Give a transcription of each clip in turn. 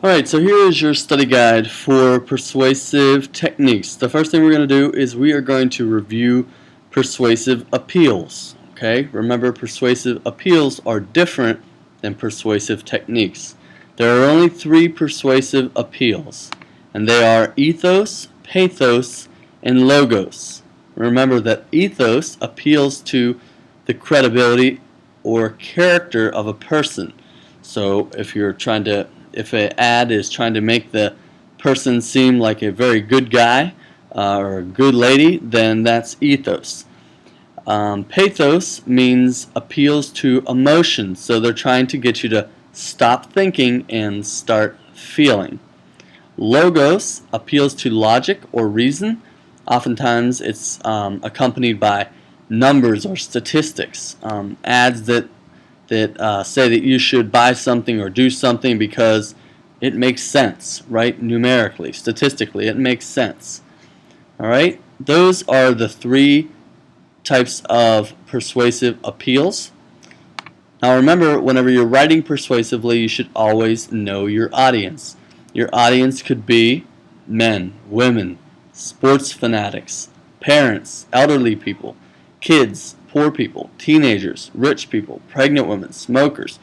Alright, so here is your study guide for persuasive techniques. The first thing we're going to do is we are going to review persuasive appeals. Okay, remember persuasive appeals are different than persuasive techniques. There are only three persuasive appeals, and they are ethos, pathos, and logos. Remember that ethos appeals to the credibility or character of a person. So if an ad is trying to make the person seem like a very good guy or a good lady, then that's ethos. Pathos means appeals to emotion, so they're trying to get you to stop thinking and start feeling. Logos appeals to logic or reason. Oftentimes it's accompanied by numbers or statistics. Ads that say that you should buy something or do something because it makes sense, right? Numerically, statistically, it makes sense. Alright? Those are the three types of persuasive appeals. Now remember, whenever you're writing persuasively, you should always know your audience. Your audience could be men, women, sports fanatics, parents, elderly people, kids, poor people, teenagers, rich people, pregnant women, smokers,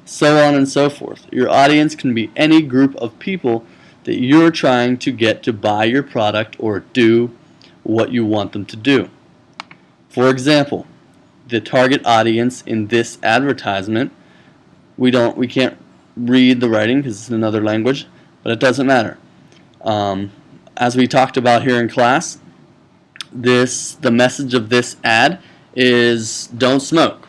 so on and so forth. Your audience can be any group of people that you're trying to get to buy your product or do what you want them to do. For example, the target audience in this advertisement, we can't read the writing because it's in another language, but it doesn't matter. As we talked about here in class, the message of this ad is don't smoke.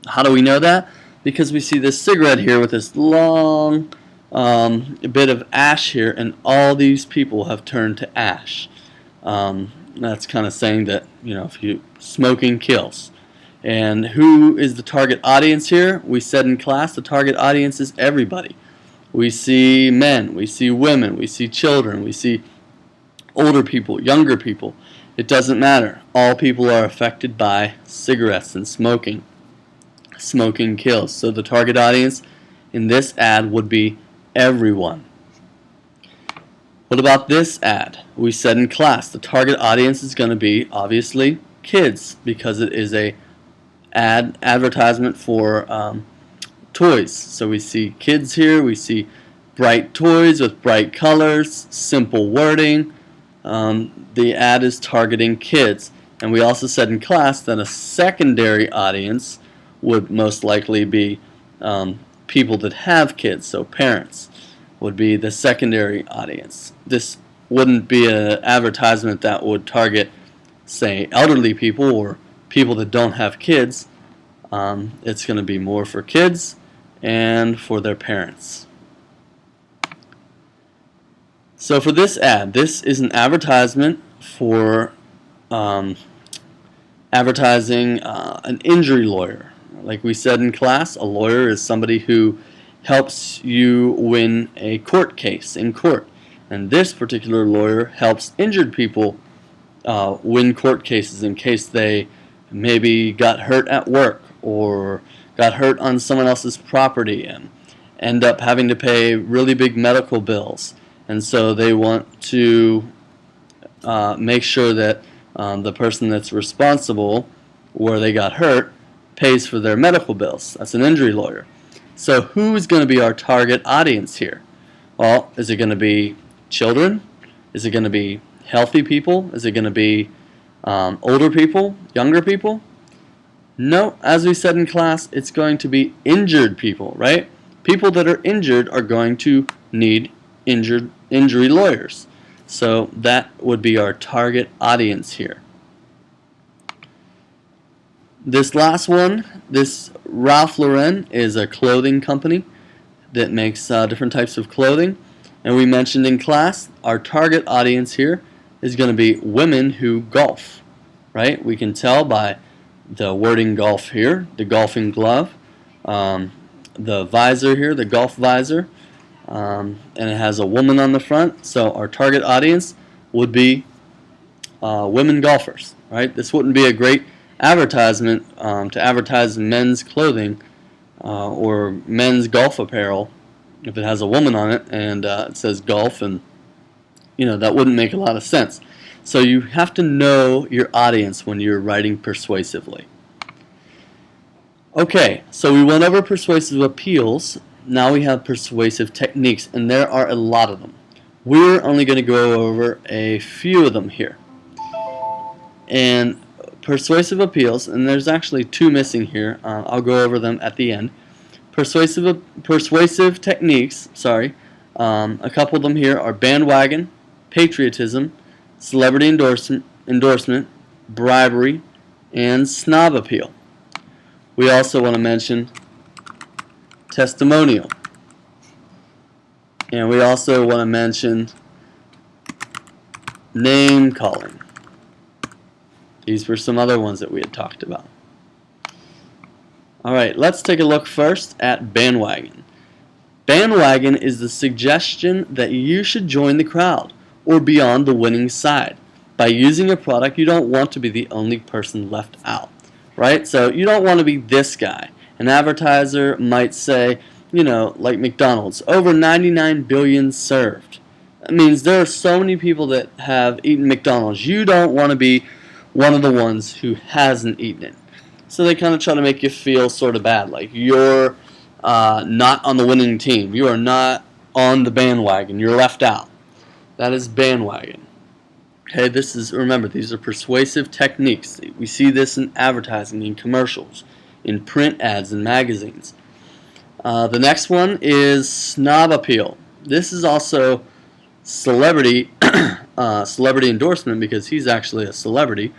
How do we know that? Because we see this cigarette here with this long bit of ash here, and all these people have turned to ash. That's kind of saying that, smoking kills. And who is the target audience here? We said in class the target audience is everybody. We see men, we see women, we see children, we see older people, younger people. It doesn't matter. All people are affected by cigarettes and smoking. Smoking kills. So the target audience in this ad would be everyone. What about this ad? We said in class the target audience is going to be obviously kids because it is a advertisement for toys. So we see kids here, we see bright toys with bright colors, simple wording. The ad is targeting kids. And we also said in class that a secondary audience would most likely be people that have kids, so parents would be the secondary audience. This wouldn't be an advertisement that would target, say, elderly people or people that don't have kids. It's going to be more for kids and for their parents. So for this ad, this is an advertisement for advertising an injury lawyer. Like we said in class, a lawyer is somebody who helps you win a court case in court. And this particular lawyer helps injured people win court cases in case they maybe got hurt at work or got hurt on someone else's property and end up having to pay really big medical bills. And so they want to make sure that the person that's responsible where they got hurt pays for their medical bills. That's an injury lawyer. So who's going to be our target audience here? Well, is it going to be children? Is it going to be healthy people? Is it going to be older people? Younger people? No, as we said in class, it's going to be injured people, right? People that are injured are going to need injury lawyers. So that would be our target audience here. This last one, this Ralph Lauren is a clothing company that makes different types of clothing. And we mentioned in class, our target audience here is going to be women who golf, right? We can tell by the wording golf here, the golfing glove, the visor here, the golf visor, and it has a woman on the front. So our target audience would be women golfers, right? This wouldn't be a great advertisement to advertise men's clothing or men's golf apparel if it has a woman on it and it says golf, and that wouldn't make a lot of sense. So you have to know your audience when you're writing persuasively. Okay, so we went over persuasive appeals. Now we have persuasive techniques, and there are a lot of them. We're only going to go over a few of them here. And persuasive appeals, and there's actually two missing here. I'll go over them at the end. Persuasive techniques, a couple of them here are bandwagon, patriotism, celebrity endorsement, bribery, and snob appeal. We also want to mention testimonial. And we also want to mention name calling. These were some other ones that we had talked about. Alright, let's take a look first at bandwagon. Bandwagon is the suggestion that you should join the crowd or be on the winning side by using a product. You don't want to be the only person left out, right? So you don't want to be this guy. An advertiser might say, like McDonald's, over 99 billion served. That means there are so many people that have eaten McDonald's. You don't want to be one of the ones who hasn't eaten it. So they kind of try to make you feel sort of bad, like you're not on the winning team. You are not on the bandwagon. You're left out. That is bandwagon. Okay, remember, these are persuasive techniques. We see this in advertising, in commercials, in print ads, and magazines. The next one is snob appeal. This is also celebrity endorsement, because he's actually a celebrity,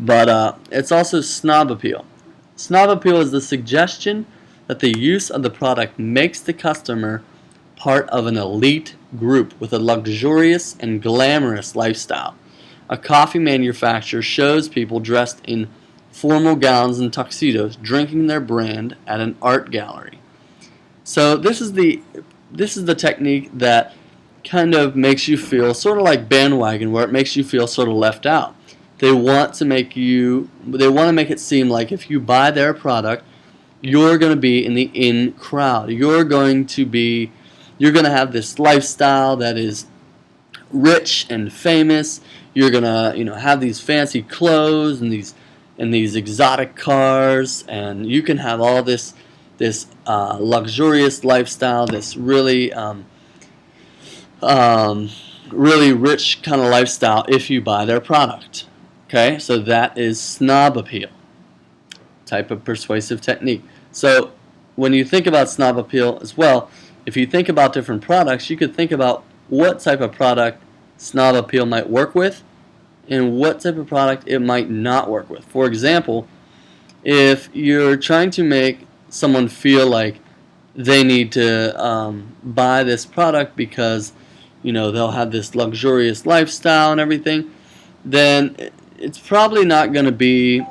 but it's also snob appeal. Snob appeal is the suggestion that the use of the product makes the customer part of an elite group with a luxurious and glamorous lifestyle. A coffee manufacturer shows people dressed in formal gowns and tuxedos drinking their brand at an art gallery. So this is the technique that kind of makes you feel sort of like bandwagon, where it makes you feel sort of left out. They want to make it seem like if you buy their product, you're going to be in the in crowd. You're going to have this lifestyle that is rich and famous. You're going to have these fancy clothes and these exotic cars, and you can have all this luxurious lifestyle, this really really rich kind of lifestyle if you buy their product. Okay, so that is snob appeal, type of persuasive technique. So when you think about snob appeal as well, if you think about different products, you could think about what type of product snob appeal might work with and what type of product it might not work with. For example, if you're trying to make someone feel like they need to buy this product because they'll have this luxurious lifestyle and everything, then it's probably not going to be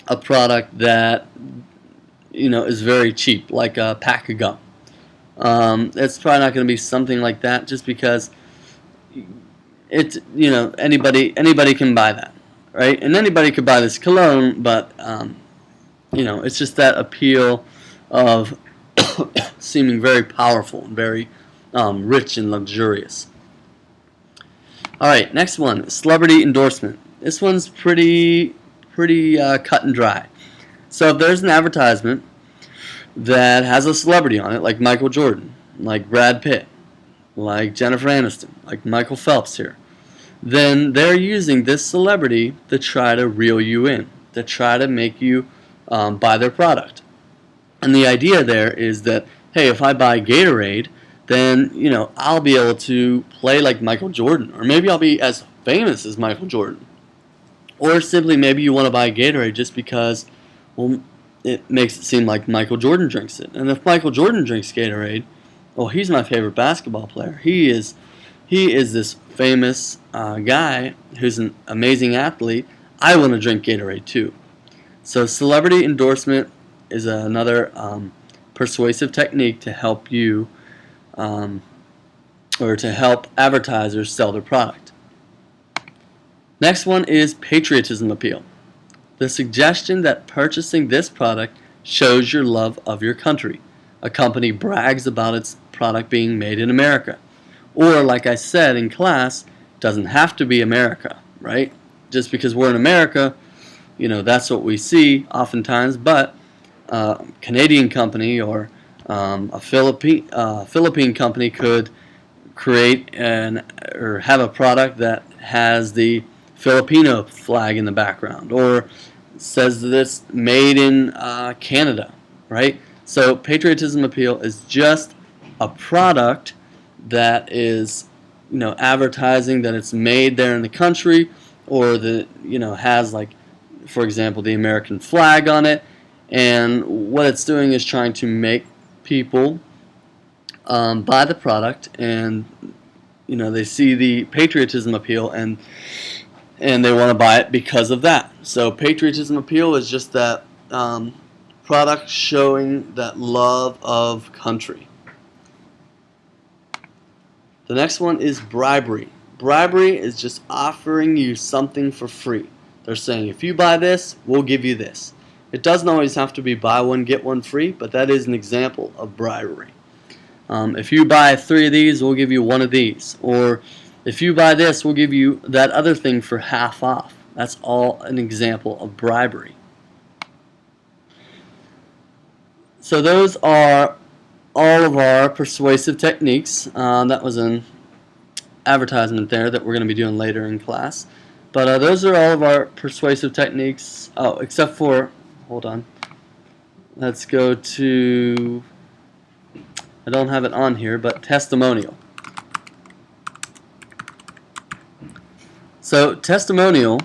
a product that is very cheap, like a pack of gum. It's probably not going to be something like that, just because anybody can buy that, right? And anybody could buy this cologne, but it's just that appeal of seeming very powerful and very rich and luxurious. Alright, next one, celebrity endorsement. This one's pretty cut and dry. So if there's an advertisement that has a celebrity on it, like Michael Jordan, like Brad Pitt, like Jennifer Aniston, like Michael Phelps here, then they're using this celebrity to try to reel you in, to try to make you buy their product. And the idea there is that, hey, if I buy Gatorade, then I'll be able to play like Michael Jordan, or maybe I'll be as famous as Michael Jordan. Or simply maybe you want to buy Gatorade just because, well, it makes it seem like Michael Jordan drinks it. And if Michael Jordan drinks Gatorade, well, he's my favorite basketball player. He is this famous guy who's an amazing athlete. I want to drink Gatorade too. So celebrity endorsement is another persuasive technique to help you or to help advertisers sell their product. Next one is patriotism appeal. The suggestion that purchasing this product shows your love of your country. a company brags about its product being made in America. Or, like I said in class, doesn't have to be America, right? Just because we're in America, that's what we see oftentimes, but a Canadian company or a Philippine company could create or have a product that has the Filipino flag in the background, or says that it's made in Canada, right? So patriotism appeal is just a product that is, advertising that it's made there in the country, or that has, like, for example, the American flag on it, and what it's doing is trying to make people buy the product, and they see the patriotism appeal, and they want to buy it because of that. So patriotism appeal is just that product showing that love of country. The next one is bribery. Bribery is just offering you something for free. They're saying, if you buy this, we'll give you this. It doesn't always have to be buy one, get one free, but that is an example of bribery. If you buy 3 of these, we'll give you 1 of these. Or if you buy this, we'll give you that other thing for half off. That's all an example of bribery. So those are all of our persuasive techniques. That was an advertisement there that we're going to be doing later in class. But those are all of our persuasive techniques. Oh, except for, hold on. Let's go to, I don't have it on here, but testimonial. So testimonial